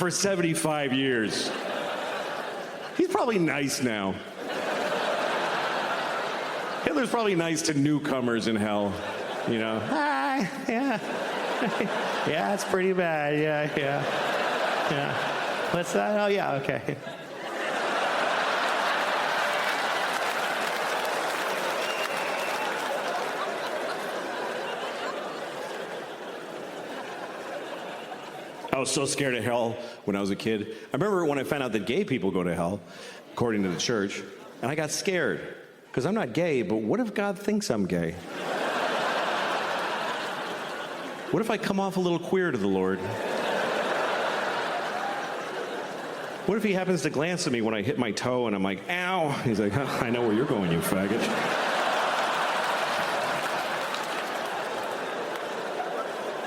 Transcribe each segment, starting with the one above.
for 75 years. He's probably nice now. Hitler's probably nice to newcomers in hell, you know. Hi, yeah. Yeah, it's pretty bad, yeah. What's that? Oh, yeah, okay. I was so scared of hell when I was a kid. I remember when I found out that gay people go to hell, according to the church, and I got scared. Because I'm not gay, but what if God thinks I'm gay? What if I come off a little queer to the Lord? What if he happens to glance at me when I hit my toe and I'm like, ow? He's like, I know where you're going, you faggot.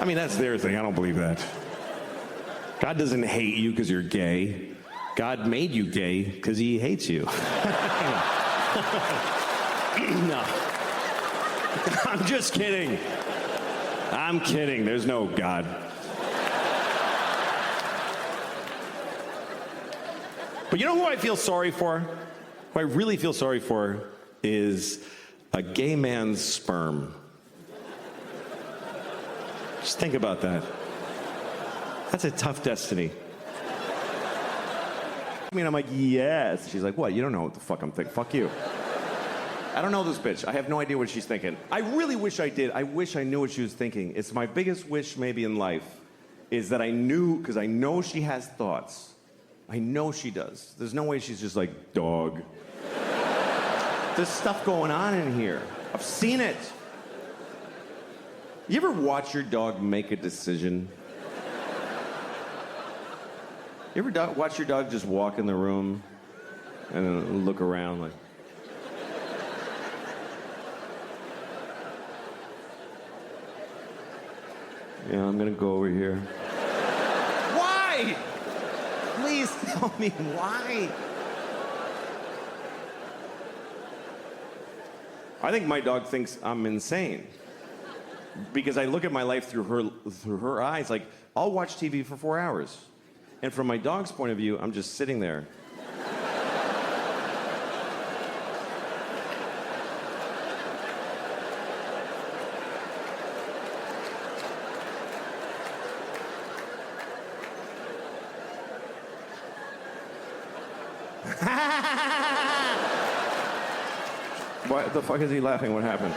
I mean, that's their thing. I don't believe that. God doesn't hate you because you're gay. God made you gay because he hates you. No. I'm just kidding. I'm kidding. There's no God. But you know who I feel sorry for? Who I really feel sorry for is a gay man's sperm. Just think about that. That's a tough destiny. I mean, I'm like, yes. She's like, what? You don't know what the fuck I'm thinking. Fuck you. I don't know this bitch. I have no idea what she's thinking. I really wish I did. I wish I knew what she was thinking. It's my biggest wish maybe in life is that I knew, because I know she has thoughts. I know she does. There's no way she's just like, dog. There's stuff going on in here. I've seen it. You ever watch your dog make a decision? You ever watch your dog just walk in the room and then look around like... Yeah, I'm gonna go over here. Why? Please tell me why. I think my dog thinks I'm insane. Because I look at my life through her eyes. Like, I'll watch TV for 4 hours. And from my dog's point of view, I'm just sitting there. What the fuck is he laughing? What happened?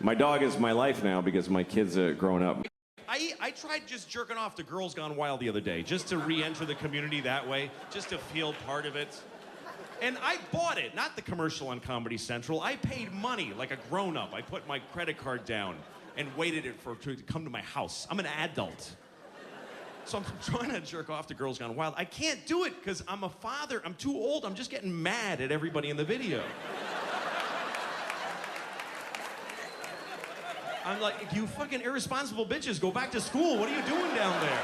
My dog is my life now because my kids are growing up. I tried just jerking off to Girls Gone Wild the other day, just to re-enter the community that way, just to feel part of it. And I bought it, not the commercial on Comedy Central. I paid money like a grown-up. I put my credit card down and waited to come to my house. I'm an adult. So I'm trying to jerk off to Girls Gone Wild. I can't do it because I'm a father. I'm too old. I'm just getting mad at everybody in the video. I'm like, you fucking irresponsible bitches, go back to school. What are you doing down there?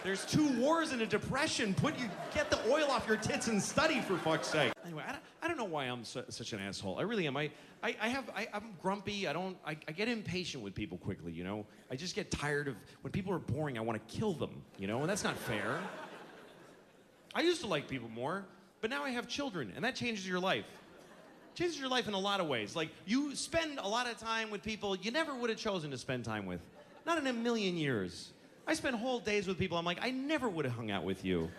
There's 2 wars and a depression. Get the oil off your tits and study, for fuck's sake. Anyway, I don't know why I'm such an asshole. I really am. I'm grumpy. I get impatient with people quickly, you know? I just get tired of, when people are boring, I want to kill them, you know? And that's not fair. I used to like people more, but now I have children, and that changes your life. Changes your life in a lot of ways. Like, you spend a lot of time with people you never would have chosen to spend time with. Not in a million years. I spend whole days with people I'm like, I never would have hung out with you.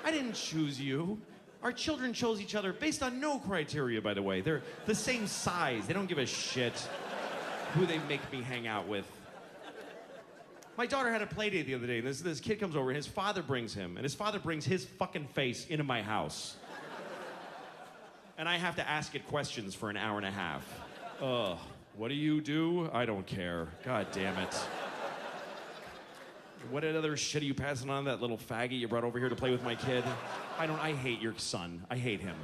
I didn't choose you. Our children chose each other based on no criteria, by the way. They're the same size. They don't give a shit who they make me hang out with. My daughter had a play date the other day, and this kid comes over, and his father brings him, and his father brings his fucking face into my house. And I have to ask it questions for an hour and a half. What do you do? I don't care. God damn it. What other shit are you passing on, that little faggot you brought over here to play with my kid? I hate your son. I hate him.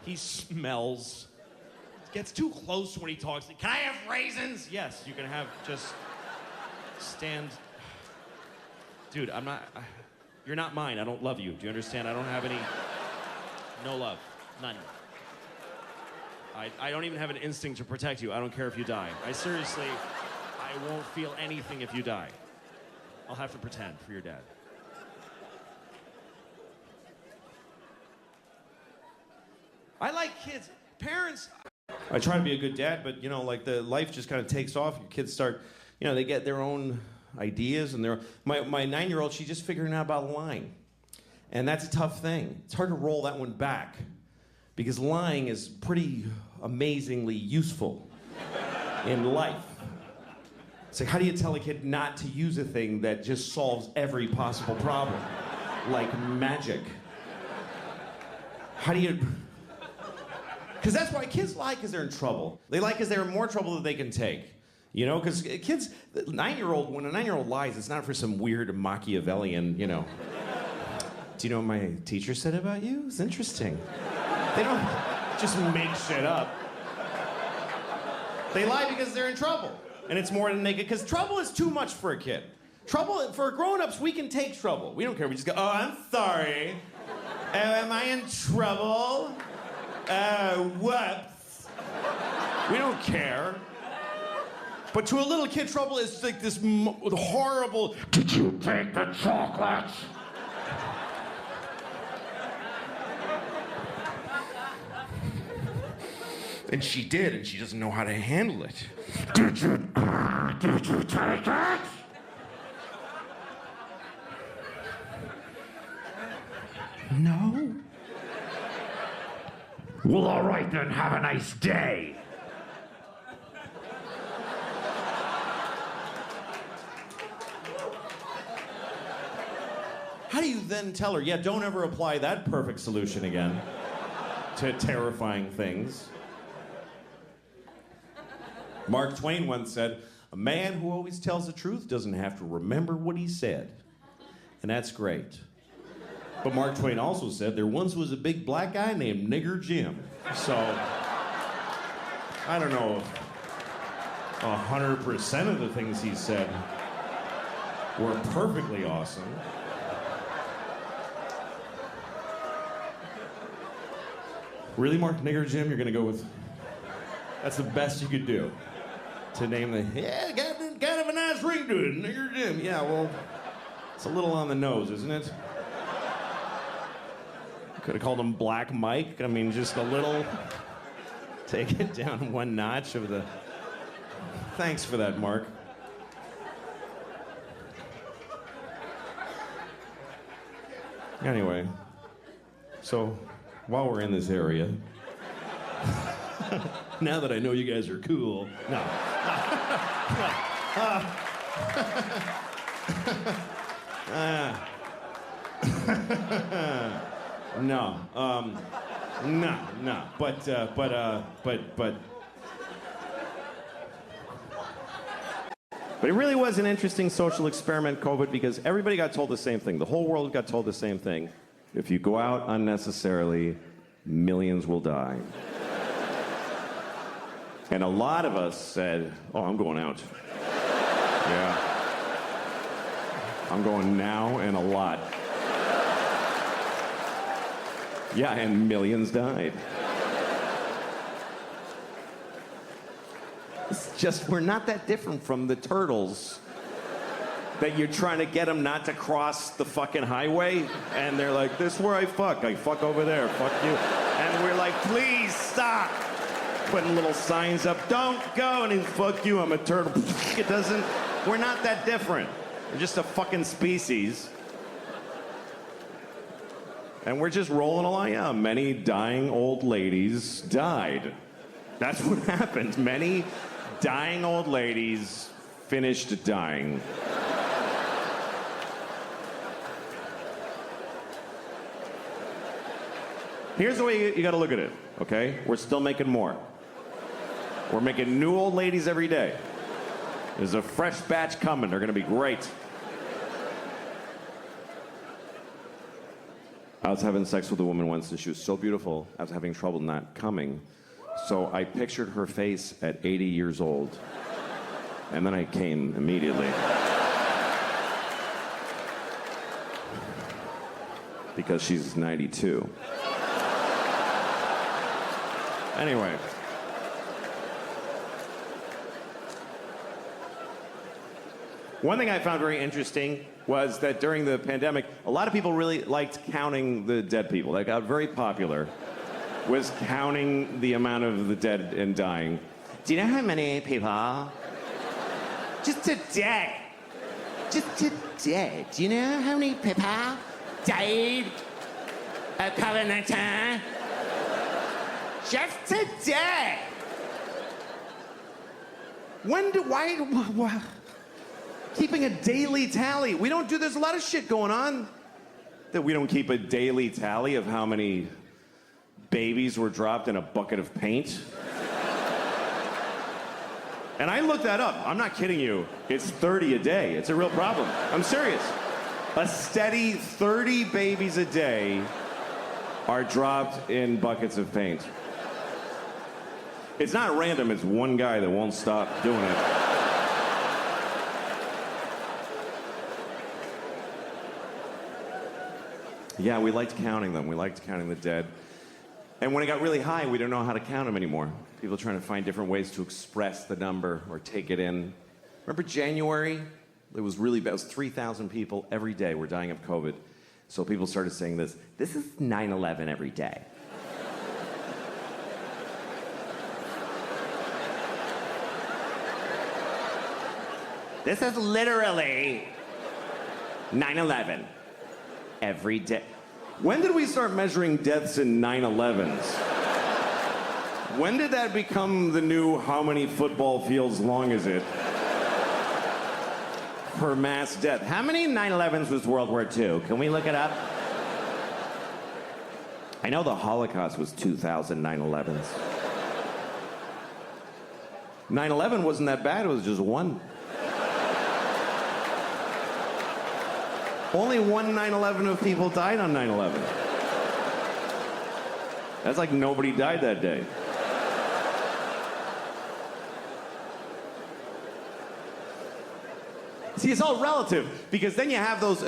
He smells. Gets too close when he talks. Can I have raisins? Yes, you can have, just stand. Dude, you're not mine. I don't love you. Do you understand? I don't have any, no love. None. I don't even have an instinct to protect you. I don't care if you die. I won't feel anything if you die. I'll have to pretend for your dad. I like kids. Parents, I try to be a good dad, but you know, like the life just kind of takes off. Your kids start, you know, they get their own ideas and my 9-year-old, she's just figuring out about lying. And that's a tough thing. It's hard to roll that one back because lying is pretty amazingly useful in life. It's like, how do you tell a kid not to use a thing that just solves every possible problem? Like magic. How do you... Because that's why kids lie, because they're in trouble. They lie because they're in more trouble than they can take. You know, because kids, when a 9-year-old lies, it's not for some weird Machiavellian, you know. Do you know what my teacher said about you? It's interesting. They don't just make shit up. They lie because they're in trouble. And it's more than they get, because trouble is too much for a kid. Trouble, for grown-ups, we can take trouble. We don't care, we just go, oh, I'm sorry. Am I in trouble? Whoops. We don't care. But to a little kid, trouble is like this horrible, did you take the chocolate? And she did, and she doesn't know how to handle it. Did you take it? No. Well, all right then, have a nice day. How do you then tell her, yeah, don't ever apply that perfect solution again to terrifying things? Mark Twain once said, a man who always tells the truth doesn't have to remember what he said. And that's great. But Mark Twain also said there once was a big black guy named Nigger Jim. So, I don't know if 100% of the things he said were perfectly awesome. Really, Mark, Nigger Jim, you're gonna go with... That's the best you could do. To name the... Yeah, kind of a nice ring to it, Nigger Jim. Yeah, well, it's a little on the nose, isn't it? Could have called him Black Mike. I mean, just a little... Take it down one notch of the... Thanks for that, Mark. Anyway, so while we're in this area... Now that I know you guys are cool. No. No. But it really was an interesting social experiment, COVID, because everybody got told the same thing. The whole world got told the same thing. If you go out unnecessarily, millions will die. And a lot of us said, oh, I'm going out. Yeah. I'm going now and a lot. Yeah, and millions died. It's just, we're not that different from the turtles that you're trying to get them not to cross the fucking highway, and they're like, this is where I fuck over there, fuck you. And we're like, please stop. Putting little signs up, don't go, and he's, fuck you, I'm a turtle. It doesn't, we're not that different. We're just a fucking species. And we're just rolling along. Yeah, many dying old ladies died. That's what happened. Many dying old ladies finished dying. Here's the way you gotta look at it, okay? We're still making more. We're making new old ladies every day. There's a fresh batch coming. They're gonna be great. I was having sex with a woman once and she was so beautiful, I was having trouble not coming. So I pictured her face at 80 years old. And then I came immediately. Because she's 92. Anyway. One thing I found very interesting was that during the pandemic, a lot of people really liked counting the dead people. That got very popular, was counting the amount of the dead and dying. Do you know how many people? Just today. Just today. Do you know how many people died at COVID-19? Just today. Why? Keeping a daily tally. We don't do, there's a lot of shit going on that we don't keep a daily tally of how many babies were dropped in a bucket of paint. And I looked that up. I'm not kidding you. It's 30 a day. It's a real problem. I'm serious. A steady 30 babies a day are dropped in buckets of paint. It's not random. It's one guy that won't stop doing it. Yeah, we liked counting them. We liked counting the dead. And when it got really high, we didn't know how to count them anymore. People trying to find different ways to express the number or take it in. Remember January? It was really bad. It was 3,000 people every day were dying of COVID. So people started saying this is 9/11 every day. This is literally 9/11 every day. When did we start measuring deaths in 9/11s? When did that become the new how many football fields long is it? Per mass death. How many 9/11s was World War II? Can we look it up? I know the Holocaust was 2,000 9/11s. 9/11 wasn't that bad, it was just one. Only one 9/11 of people died on 9/11. That's like nobody died that day. See, it's all relative, because then you have those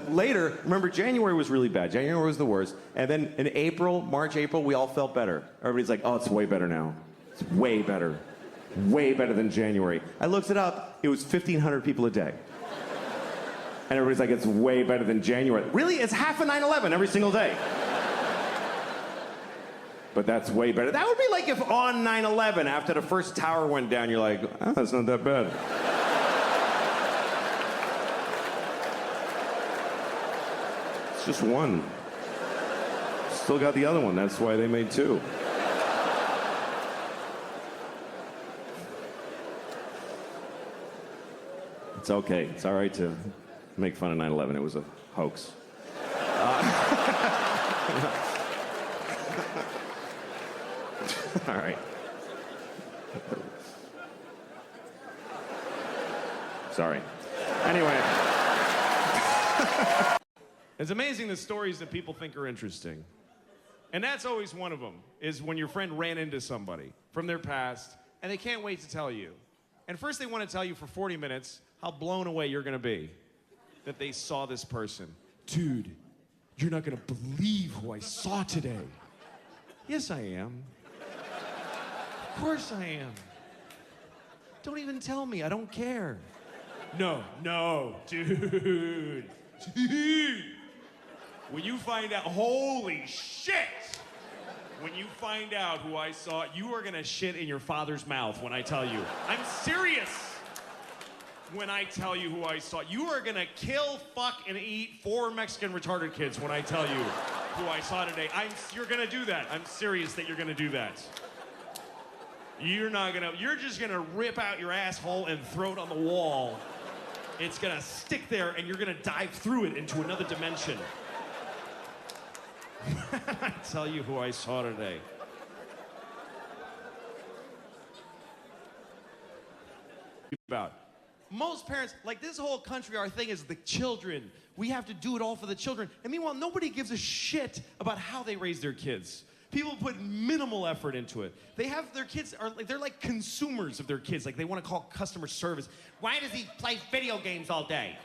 later. Remember, January was really bad. January was the worst. And then in April, March, April, we all felt better. Everybody's like, oh, it's way better now. It's way better. Way better than January. I looked it up. It was 1,500 people a day. And everybody's like, it's way better than January. Really? It's half of 9/11 every single day. But that's way better. That would be like if on 9/11, after the first tower went down, you're like, oh, that's not that bad. It's just one. Still got the other one. That's why they made two. It's okay. It's all right to make fun of 9/11. It was a hoax. All right. Sorry. Anyway. It's amazing the stories that people think are interesting. And that's always one of them, is when your friend ran into somebody from their past and they can't wait to tell you. And first they want to tell you for 40 minutes how blown away you're going to be that they saw this person. Dude, you're not going to believe who I saw today. Yes, I am. Of course I am. Don't even tell me. I don't care. No, dude. When you find out, holy shit! When you find out who I saw, you are gonna shit in your father's mouth when I tell you. I'm serious. When I tell you who I saw, you are gonna kill, fuck, and eat 4 Mexican retarded kids when I tell you who I saw today. You're gonna do that. I'm serious that you're gonna do that. You're just gonna rip out your asshole and throw it on the wall. It's gonna stick there and you're gonna dive through it into another dimension. I tell you who I saw today. About most parents, like this whole country, our thing is the children. We have to do it all for the children. And meanwhile, nobody gives a shit about how they raise their kids. People put minimal effort into it. They have their kids they're like consumers of their kids. Like they want to call customer service. Why does he play video games all day?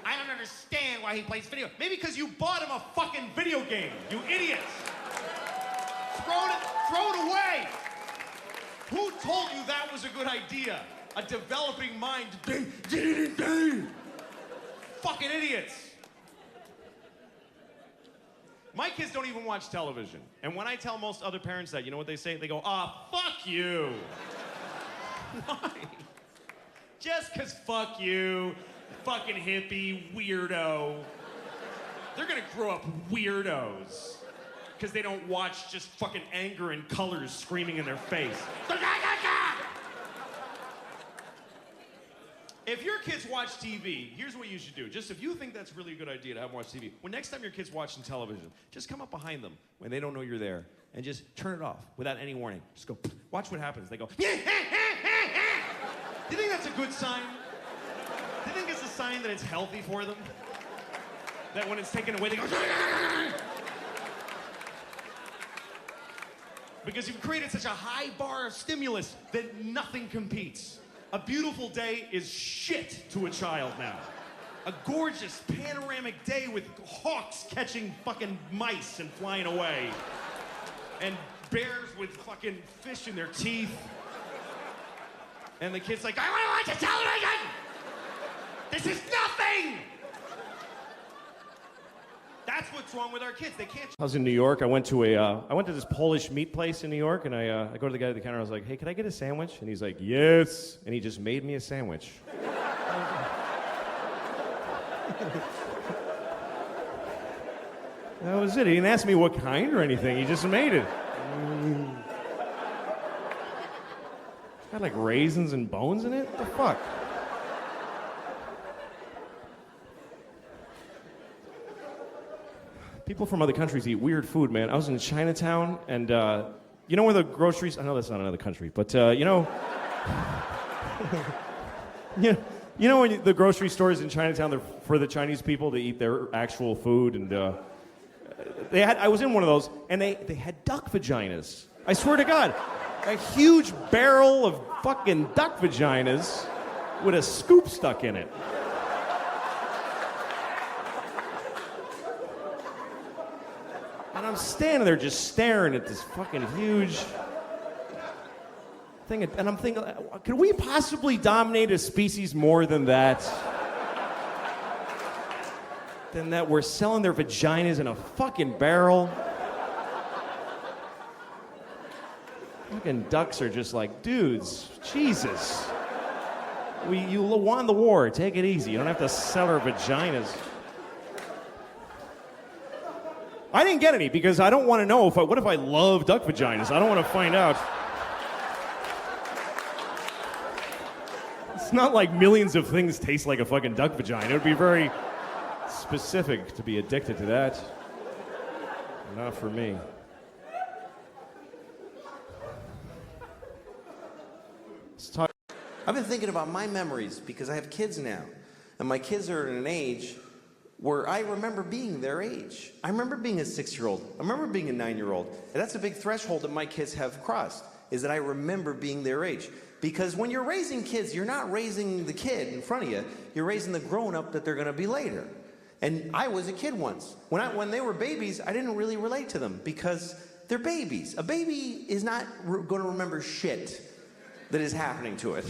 I don't understand why he plays video. Maybe because you bought him a fucking video game, you idiots. Throw it away. Who told you that was a good idea? A developing mind. Fucking idiots. My kids don't even watch television. And when I tell most other parents that, you know what they say? They go, fuck you. Why? Just 'cause fuck you, fucking hippie, weirdo. They're gonna grow up weirdos. 'Cause they don't watch just fucking anger and colors screaming in their face. If your kids watch TV, here's what you should do. Just if you think that's really a good idea to have them watch TV, when next time your kid's watching television, just come up behind them when they don't know you're there and just turn it off without any warning. Just go, watch what happens. They go, do you think that's a good sign? Do you think it's a sign that it's healthy for them? That when it's taken away, they go, because you've created such a high bar of stimulus that nothing competes. A beautiful day is shit to a child now. A gorgeous panoramic day with hawks catching fucking mice and flying away. And bears with fucking fish in their teeth. And the kid's like, I want to watch a television! This is nothing! That's what's wrong with our kids. They can't. I was in New York. I went to this Polish meat place in New York, and I go to the guy at the counter. I was like, "Hey, can I get a sandwich?" And he's like, "Yes." And he just made me a sandwich. That was it. He didn't ask me what kind or anything. He just made it. Got like raisins and bones in it. What the fuck? People from other countries eat weird food, man. I was in Chinatown, and you know where the groceries... I know that's not another country, but you know... you know when the grocery stores in Chinatown, they're for the Chinese people to eat their actual food, and I was in one of those, and they had duck vaginas. I swear to God. A huge barrel of fucking duck vaginas with a scoop stuck in it. And I'm standing there just staring at this fucking huge thing. And I'm thinking, could we possibly dominate a species more than that? Than that we're selling their vaginas in a fucking barrel? Fucking ducks are just like, dudes, Jesus. You won the war, take it easy. You don't have to sell our vaginas. I didn't get any because I don't want to know what if I love duck vaginas? I don't want to find out. It's not like millions of things taste like a fucking duck vagina. It would be very specific to be addicted to that. Not for me. I've been thinking about my memories because I have kids now. And my kids are at an age where I remember being their age. I remember being a 6-year-old. I remember being a 9-year-old. And that's a big threshold that my kids have crossed, is that I remember being their age. Because when you're raising kids, you're not raising the kid in front of you. You're raising the grown-up that they're going to be later. And I was a kid once. When they were babies, I didn't really relate to them because they're babies. A baby is not going to remember shit that is happening to it.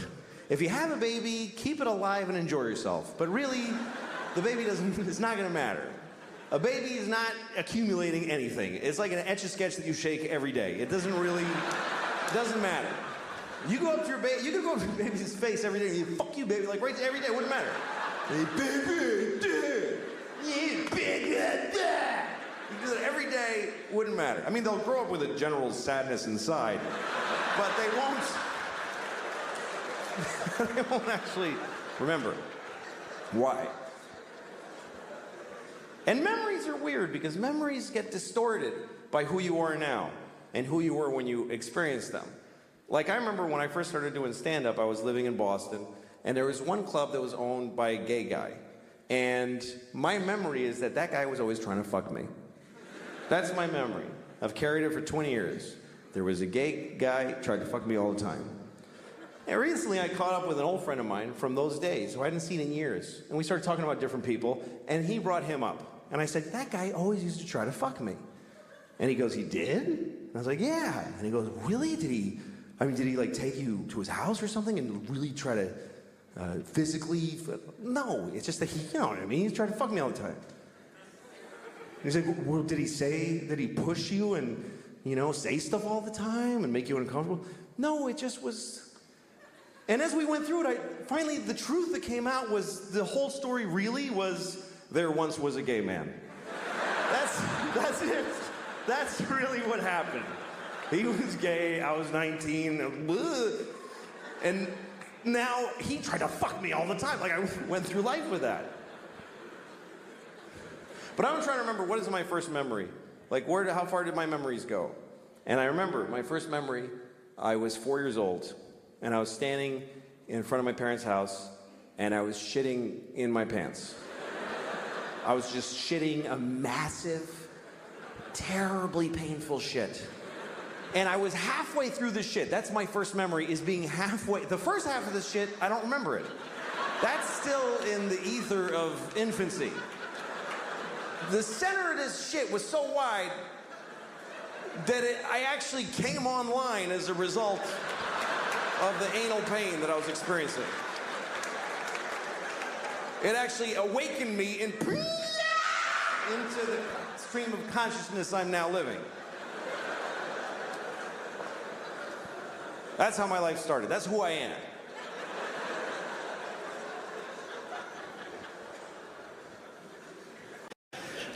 If you have a baby, keep it alive and enjoy yourself. But really, the baby it's not gonna matter. A baby is not accumulating anything. It's like an Etch-a-Sketch that you shake every day. It doesn't matter. You go up to your baby, you can go up to your baby's face every day and you fuck you, baby, like right every day, it wouldn't matter. Hey, baby, you big, you do that every day, wouldn't matter. I mean, they'll grow up with a general sadness inside, but they won't. They won't actually remember. Why? And memories are weird because memories get distorted by who you are now and who you were when you experienced them. Like I remember when I first started doing stand-up, I was living in Boston, and there was one club that was owned by a gay guy. And my memory is that guy was always trying to fuck me. That's my memory. I've carried it for 20 years. There was a gay guy tried to fuck me all the time. And recently I caught up with an old friend of mine from those days who I hadn't seen in years. And we started talking about different people, and he brought him up. And I said, that guy always used to try to fuck me. And he goes, he did? And I was like, yeah. And he goes, really? Did he I mean, did he like take you to his house or something and really try to physically? No, it's just that he, you know what I mean? He's trying to fuck me all the time. He's like, well, did he say that he pushed you and, you know, say stuff all the time and make you uncomfortable? No, it just was. And as we went through it, finally the truth that came out was the whole story really was there once was a gay man. That's it. That's really what happened. He was gay, I was 19, and now he tried to fuck me all the time. Like I went through life with that. But I'm trying to remember, what is my first memory? Like how far did my memories go? And I remember my first memory, I was 4 years old, and I was standing in front of my parents' house, and I was shitting in my pants. I was just shitting a massive, terribly painful shit. And I was halfway through the shit. That's my first memory, is being halfway. The first half of the shit, I don't remember it. That's still in the ether of infancy. The center of this shit was so wide that I actually came online as a result of the anal pain that I was experiencing. It actually awakened me into the stream of consciousness I'm now living. That's how my life started. That's who I am.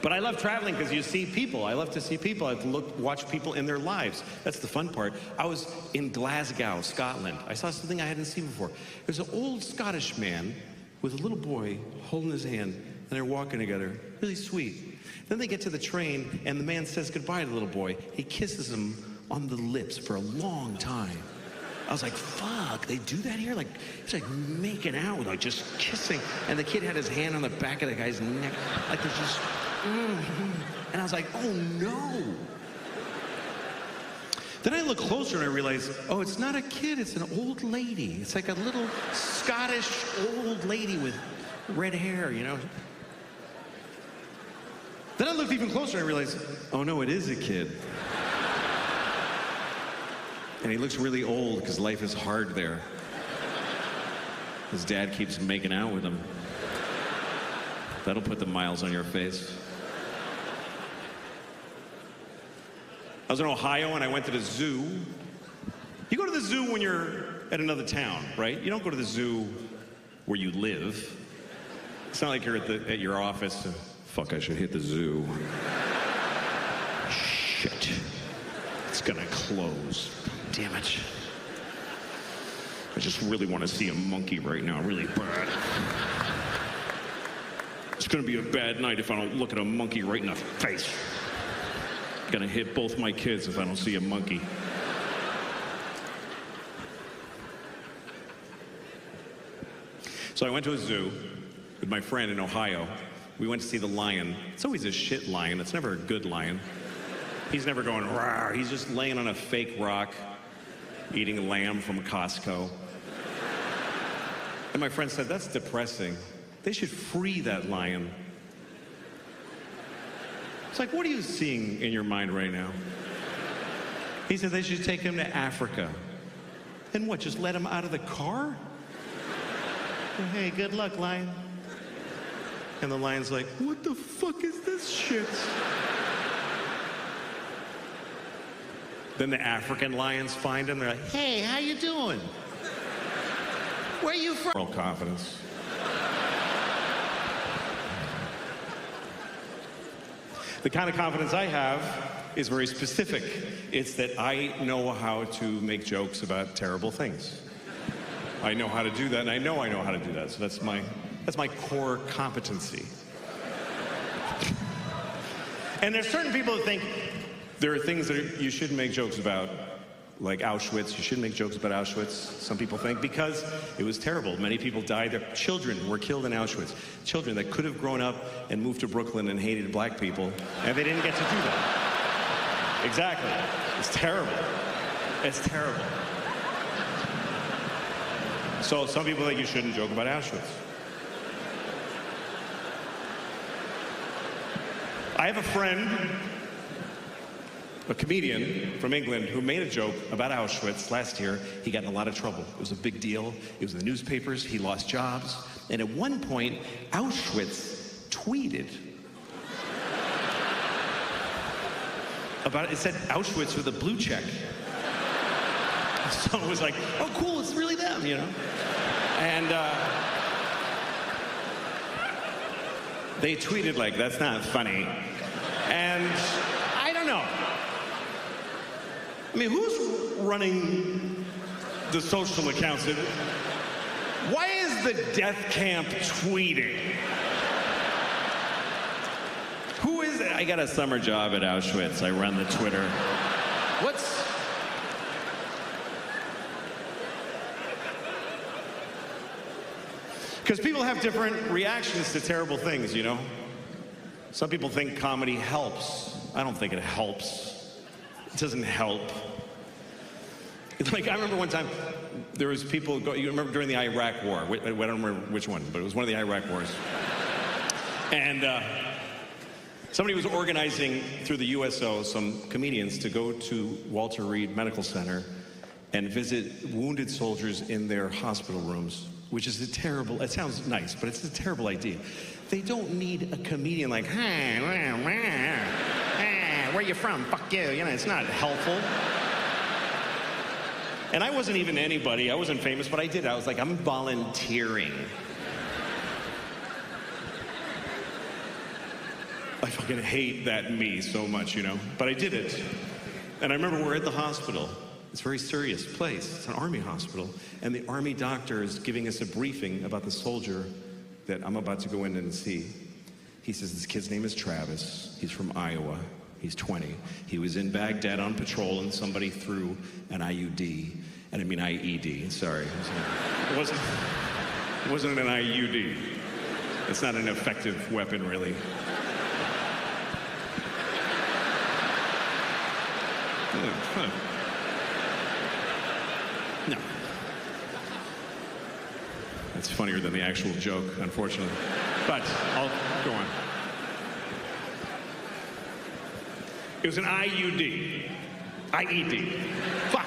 But I love traveling because you see people. I love to see people. I watch people in their lives. That's the fun part. I was in Glasgow, Scotland. I saw something I hadn't seen before. There's an old Scottish man with a little boy holding his hand, and they're walking together. Really sweet. Then they get to the train, and the man says goodbye to the little boy. He kisses him on the lips for a long time. I was like, fuck, they do that here? Like, it's like making out, like just kissing. And the kid had his hand on the back of the guy's neck. Like, there's just, and I was like, oh no. Then I look closer and I realize, oh, it's not a kid, it's an old lady. It's like a little Scottish old lady with red hair, you know? Then I looked even closer and I realized, oh no, it is a kid. And he looks really old because life is hard there. His dad keeps making out with him. That'll put the miles on your face. I was in Ohio and I went to the zoo. You go to the zoo when you're at another town, right? You don't go to the zoo where you live. It's not like you're at your office. Fuck, I should hit the zoo. Shit. It's gonna close. Damn it. I just really want to see a monkey right now, really bad. It's gonna be a bad night if I don't look at a monkey right in the face. Gonna hit both my kids if I don't see a monkey. So I went to a zoo with my friend in Ohio. We went to see the lion. It's always a shit lion. It's never a good lion. He's never going, rawr. He's just laying on a fake rock, eating lamb from Costco. And my friend said, that's depressing. They should free that lion. It's like, what are you seeing in your mind right now? He said they should take him to Africa. And what, just let him out of the car? Hey, good luck, lion. And the lion's like, what the fuck is this shit? Then the African lions find him. They're like, hey, how you doing? Where are you from? Moral confidence. The kind of confidence I have is very specific. It's that I know how to make jokes about terrible things. I know how to do that, and I know how to do that. So that's my core competency. And there's certain people that think there are things that you shouldn't make jokes about, like Auschwitz. You shouldn't make jokes about Auschwitz, some people think, because it was terrible. Many people died. Their children were killed in Auschwitz. Children that could have grown up and moved to Brooklyn and hated black people, and they didn't get to do that. Exactly. It's terrible. It's terrible. So some people think you shouldn't joke about Auschwitz. I have a friend a comedian from England who made a joke about Auschwitz last year. He got in a lot of trouble. It was a big deal. It was in the newspapers. He lost jobs. And at one point, Auschwitz tweeted about it. It said Auschwitz with a blue check. So it was like, oh, cool, it's really them, you know? And they tweeted like, that's not funny. And I don't know. I mean, who's running the social accounts? Why is the death camp tweeting? Who is it? I got a summer job at Auschwitz. I run the Twitter. What's... Because people have different reactions to terrible things, you know? Some people think comedy helps. I don't think it helps. It doesn't help. Like, I remember one time, there was people, you remember during the Iraq War, I don't remember which one, but it was one of the Iraq Wars. And somebody was organizing through the USO some comedians to go to Walter Reed Medical Center and visit wounded soldiers in their hospital rooms, which is a terrible, it sounds nice, but it's a terrible idea. They don't need a comedian like, hey, where you from? Fuck you. You know, it's not helpful. And I wasn't even anybody. I wasn't famous, but I did. I was like, I'm volunteering. I fucking hate that me so much, you know? But I did it. And I remember we're at the hospital. It's a very serious place. It's an army hospital. And the army doctor is giving us a briefing about the soldier that I'm about to go in and see. He says, this kid's name is Travis. He's from Iowa. He's 20. He was in Baghdad on patrol and somebody threw an IUD. And I mean IED, sorry. It wasn't an IUD. It's not an effective weapon, really. No. That's funnier than the actual joke, unfortunately. But I'll go on. It was an IUD. IED. Fuck.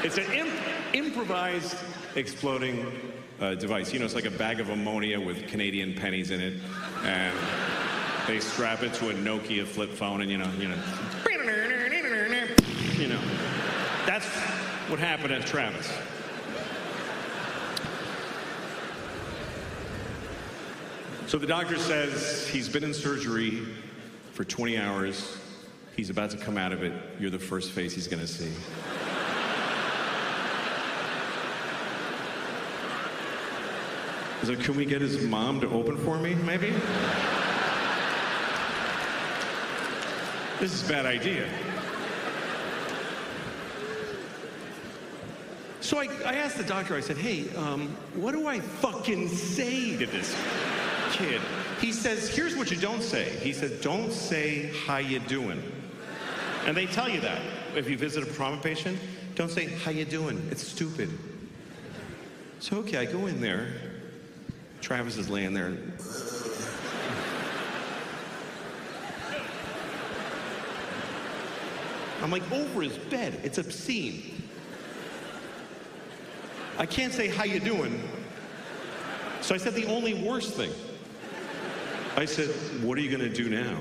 It's an improvised exploding device. You know, it's like a bag of ammonia with Canadian pennies in it. And they strap it to a Nokia flip phone and, you know, that's what happened at Travis. So the doctor says he's been in surgery for 20 hours. He's about to come out of it. You're the first face he's gonna see. He's like, can we get his mom to open for me, maybe? This is a bad idea. So I asked the doctor, I said, hey, what do I fucking say to this kid? He says, here's what you don't say. He said, don't say, how you doing? And they tell you that. If you visit a trauma patient, don't say, how you doing? It's stupid. So, okay, I go in there. Travis is laying there. I'm like over his bed. It's obscene. I can't say, how you doing? So I said the only worst thing. I said, what are you gonna do now?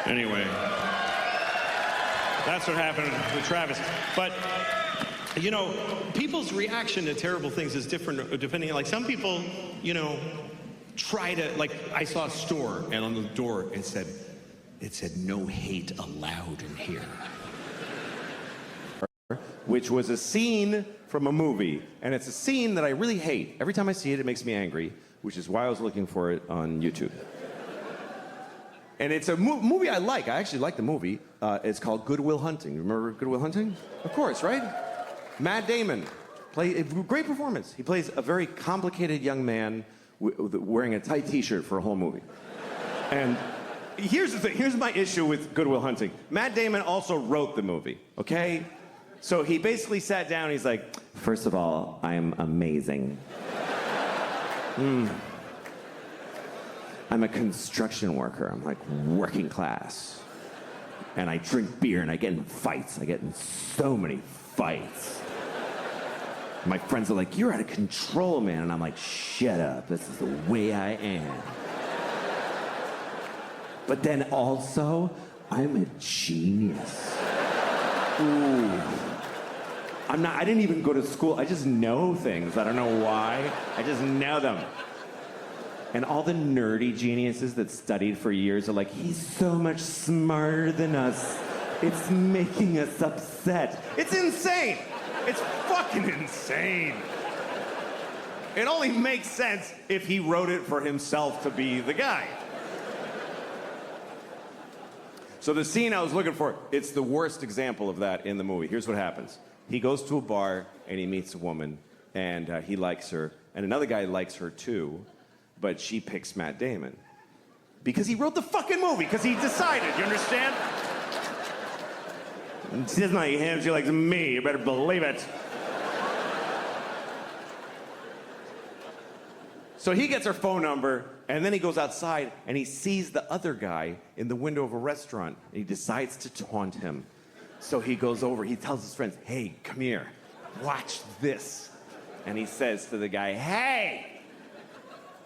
Anyway, that's what happened with Travis. But, you know, people's reaction to terrible things is different depending on, like, some people, you know, try to, like, I saw a store and on the door it said no hate allowed in here. Which was a scene from a movie, and it's a scene that I really hate. Every time I see it, it makes me angry, which is why I was looking for it on YouTube. And it's a movie I like. I actually like the movie. It's called Good Will Hunting. Remember Good Will Hunting? Of course, right? Matt Damon, great performance. He plays a very complicated young man wearing a tight t-shirt for a whole movie. And here's the thing. Here's my issue with Good Will Hunting. Matt Damon also wrote the movie, okay? So he basically sat down and he's like, first of all, I am amazing. I'm a construction worker. I'm like working class. And I drink beer and I get in fights. I get in so many fights. My friends are like, you're out of control, man. And I'm like, shut up. This is the way I am. But then also, I'm a genius. Ooh. I didn't even go to school. I just know things. I don't know why. I just know them. And all the nerdy geniuses that studied for years are like, he's so much smarter than us. It's making us upset. It's insane. It's fucking insane. It only makes sense if he wrote it for himself to be the guy. So the scene I was looking for, it's the worst example of that in the movie. Here's what happens. He goes to a bar and he meets a woman and he likes her. And another guy likes her too, but she picks Matt Damon. Because he wrote the fucking movie, because he decided, you understand? She doesn't like him, she likes me, you better believe it. So he gets her phone number, and then he goes outside, and he sees the other guy in the window of a restaurant, and he decides to taunt him. So he goes over, he tells his friends, hey, come here, watch this. And he says to the guy, hey,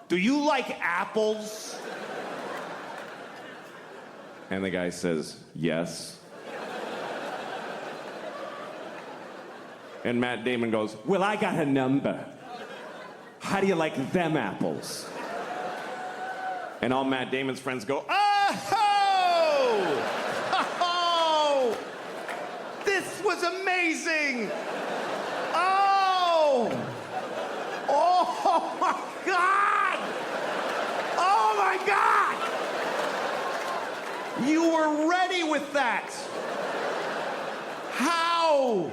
do you like apples? And the guy says, yes. And Matt Damon goes, well, I got a number. How do you like them apples? And all Matt Damon's friends go, oh! Oh! This was amazing! Oh! Oh my God! Oh my God! You were ready with that! How?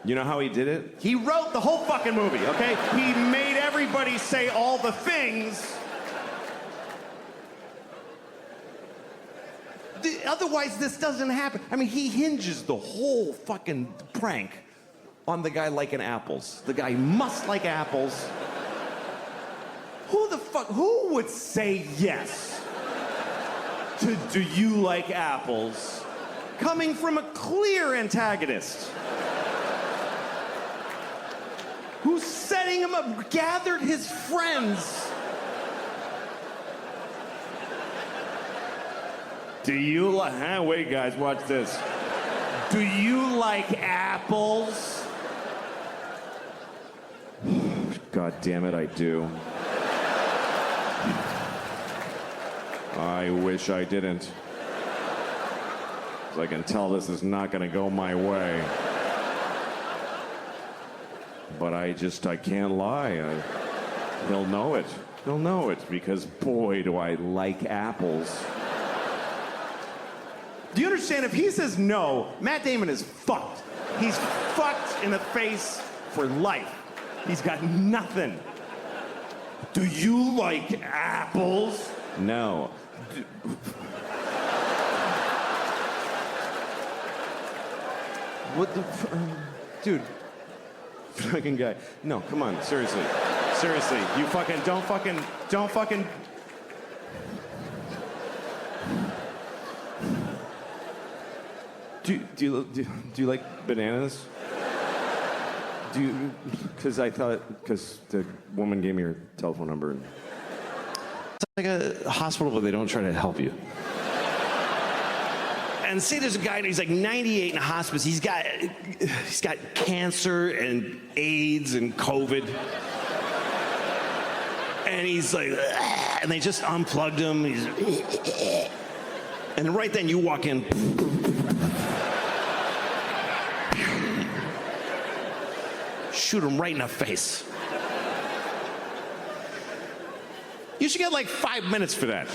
You know how he did it? He wrote the whole fucking movie, okay? He made everybody say all the things. Otherwise, this doesn't happen. I mean, he hinges the whole fucking prank on the guy liking apples. The guy must like apples. Who would say yes to do you like apples coming from a clear antagonist? Who's setting him up, gathered his friends. Do you like, wait guys, watch this. Do you like apples? God damn it, I do. I wish I didn't. 'Cause I can tell this is not gonna go my way. But I can't lie. He'll know it. He'll know it because, boy, do I like apples. Do you understand? If he says no, Matt Damon is fucked. He's fucked in the face for life. He's got nothing. Do you like apples? No. What the... dude... fucking guy. No, come on, seriously. Seriously, you fucking, don't fucking... Do you like bananas? Because the woman gave me her telephone number. And... it's like a hospital, but they don't try to help you. And say there's a guy, he's like 98 in a hospice. He's got cancer and AIDS and COVID. And he's like, and they just unplugged him. And right then you walk in. Shoot him right in the face. You should get like 5 minutes for that.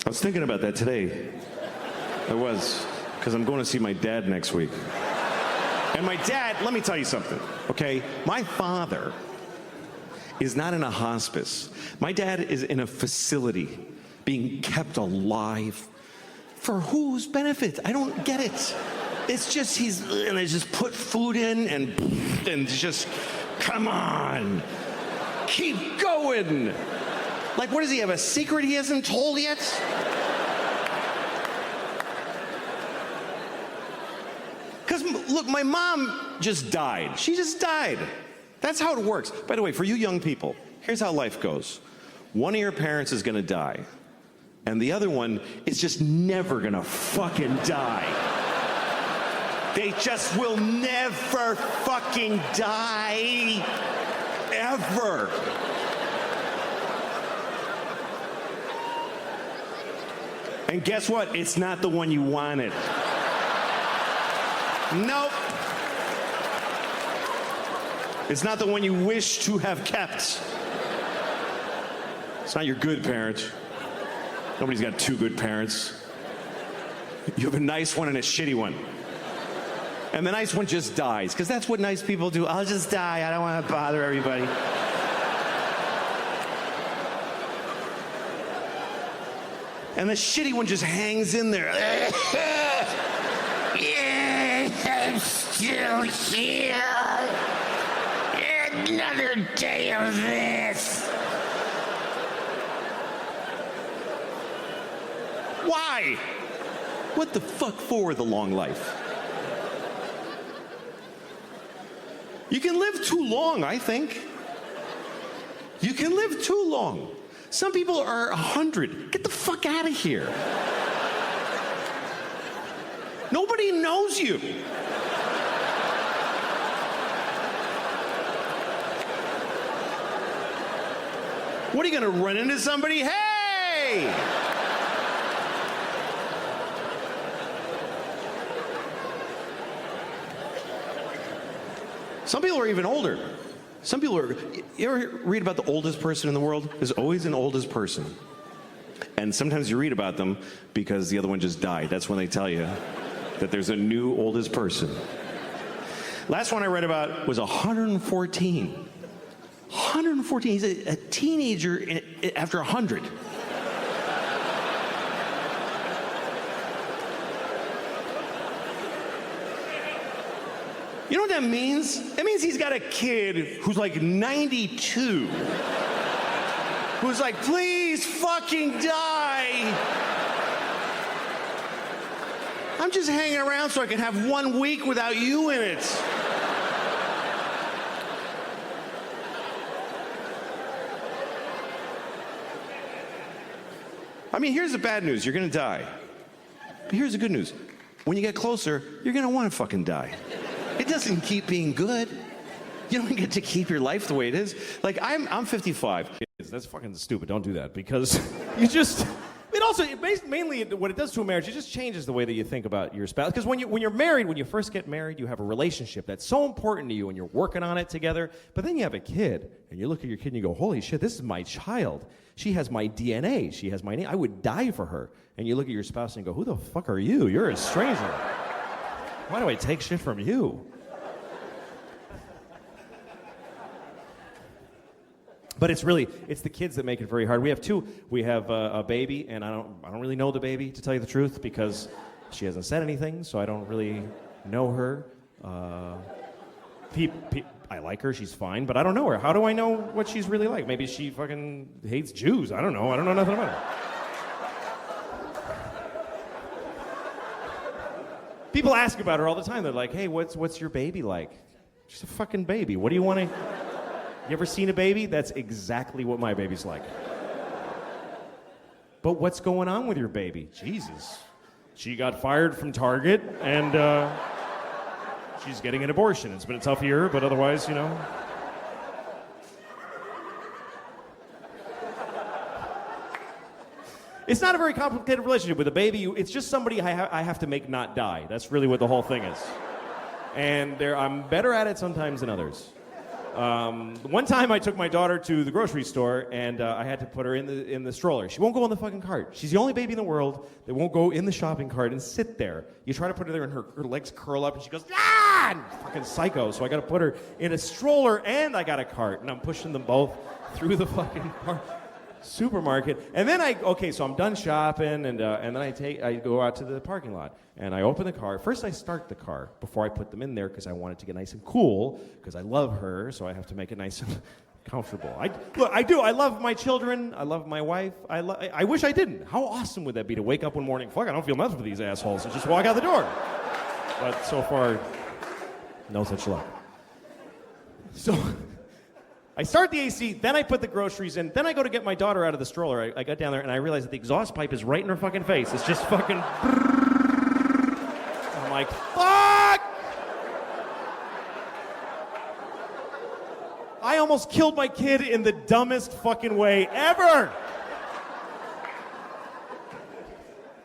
I was thinking about that today. I was, because I'm going to see my dad next week. And my dad, let me tell you something, okay? My father is not in a hospice. My dad is in a facility being kept alive. For whose benefit? I don't get it. It's just and they just put food in and just, come on. Keep going. Like, what does he have, a secret he hasn't told yet? Because, look, my mom just died. She just died. That's how it works. By the way, for you young people, here's how life goes. One of your parents is gonna die, and the other one is just never gonna fucking die. They just will never fucking die. Ever. And guess what? It's not the one you wanted. Nope. It's not the one you wish to have kept. It's not your good parent. Nobody's got two good parents. You have a nice one and a shitty one. And the nice one just dies, because that's what nice people do. I'll just die. I don't want to bother everybody. And the shitty one just hangs in there. Yeah, I'm still here. Another day of this. Why? What the fuck for the long life? You can live too long, I think. You can live too long. Some people are 100. Get the fuck out of here. Nobody knows you. What, are you gonna run into somebody? Hey! Some people are even older. Some people are, you ever read about the oldest person in the world? There's always an oldest person. And sometimes you read about them because the other one just died. That's when they tell you that there's a new oldest person. Last one I read about was 114. 114, he's a teenager after 100. You know what that means? It means he's got a kid who's like 92. Who's like, please fucking die. I'm just hanging around so I can have 1 week without you in it. I mean, here's the bad news. You're gonna die. But here's the good news. When you get closer, you're gonna wanna fucking die. It doesn't keep being good. You don't get to keep your life the way it is. Like, I'm 55. That's fucking stupid. Don't do that, because you just... mainly what it does to a marriage, it just changes the way that you think about your spouse. Because when you're married, when you first get married, you have a relationship that's so important to you, and you're working on it together. But then you have a kid, and you look at your kid and you go, holy shit, this is my child. She has my DNA. She has my name. I would die for her. And you look at your spouse and you go, who the fuck are you? You're a stranger. Why do I take shit from you? But it's the kids that make it very hard. We have a baby, and I don't really know the baby, to tell you the truth, because she hasn't said anything, so I don't really know her. I like her, she's fine, but I don't know her. How do I know what she's really like? Maybe she fucking hates Jews. I don't know nothing about her. People ask about her all the time. They're like, hey, what's your baby like? She's a fucking baby. What do you want to... You ever seen a baby? That's exactly what my baby's like. But what's going on with your baby? Jesus. She got fired from Target, and she's getting an abortion. It's been a tough year, but otherwise, you know. It's not a very complicated relationship with a baby. It's just somebody I have to make not die. That's really what the whole thing is. And I'm better at it sometimes than others. One time I took my daughter to the grocery store, and I had to put her in the stroller. She won't go in the fucking cart. She's the only baby in the world that won't go in the shopping cart and sit there. You try to put her there, and her legs curl up, and she goes, ah! on! Fucking psycho. So I got to put her in a stroller and I got a cart. And I'm pushing them both through the fucking supermarket. And then so I'm done shopping and then I go out to the parking lot. And I open the car. First I start the car before I put them in there because I want it to get nice and cool because I love her, so I have to make it nice and comfortable. I do. I love my children. I love my wife. I wish I didn't. How awesome would that be to wake up one morning, fuck, I don't feel nothing for these assholes, and just walk out the door. But so far, no such luck. So I start the AC, then I put the groceries in, then I go to get my daughter out of the stroller. I got down there and I realized that the exhaust pipe is right in her fucking face. It's just fucking... I'm like, fuck! I almost killed my kid in the dumbest fucking way ever.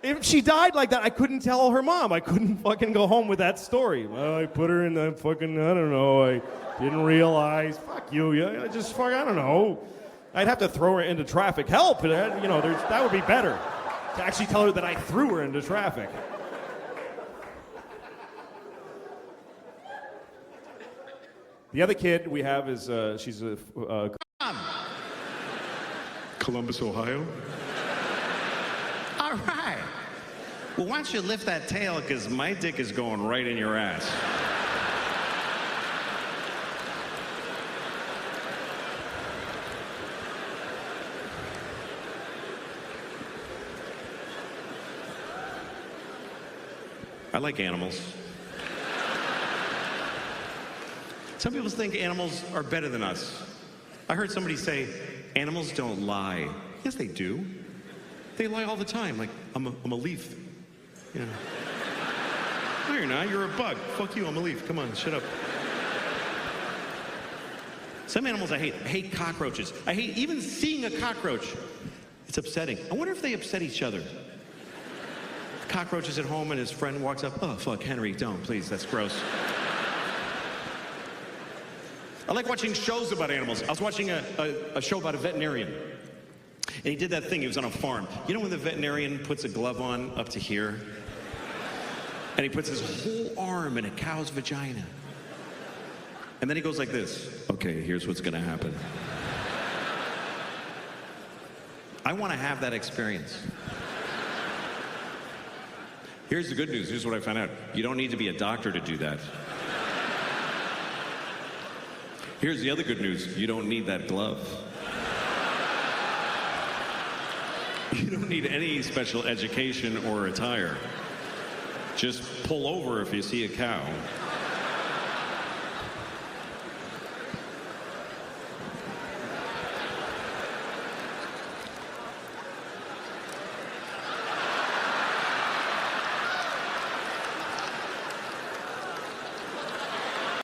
If she died like that, I couldn't tell her mom. I couldn't fucking go home with that story. Well, I put her in the fucking, I don't know, I didn't realize. Fuck you. Yeah, I don't know. I'd have to throw her into traffic. Help! That would be better. To actually tell her that I threw her into traffic. The other kid we have is, she's a... Columbus, Ohio. All right. Well, why don't you lift that tail, because my dick is going right in your ass. I like animals. Some people think animals are better than us. I heard somebody say, animals don't lie. Yes, they do. They lie all the time, like, I'm a leaf. Yeah. No, you're not. You're a bug. Fuck you, I'm a leaf. Come on, shut up. Some animals I hate. I hate cockroaches. I hate even seeing a cockroach. It's upsetting. I wonder if they upset each other. The cockroach is at home and his friend walks up. Oh, fuck, Henry, don't, please. That's gross. I like watching shows about animals. I was watching a show about a veterinarian. And he did that thing, he was on a farm. You know when the veterinarian puts a glove on up to here? And he puts his whole arm in a cow's vagina. And then he goes like this. Okay, here's what's gonna happen. I wanna have that experience. Here's the good news, here's what I found out. You don't need to be a doctor to do that. Here's the other good news. You don't need that glove. You don't need any special education or attire. Just pull over if you see a cow.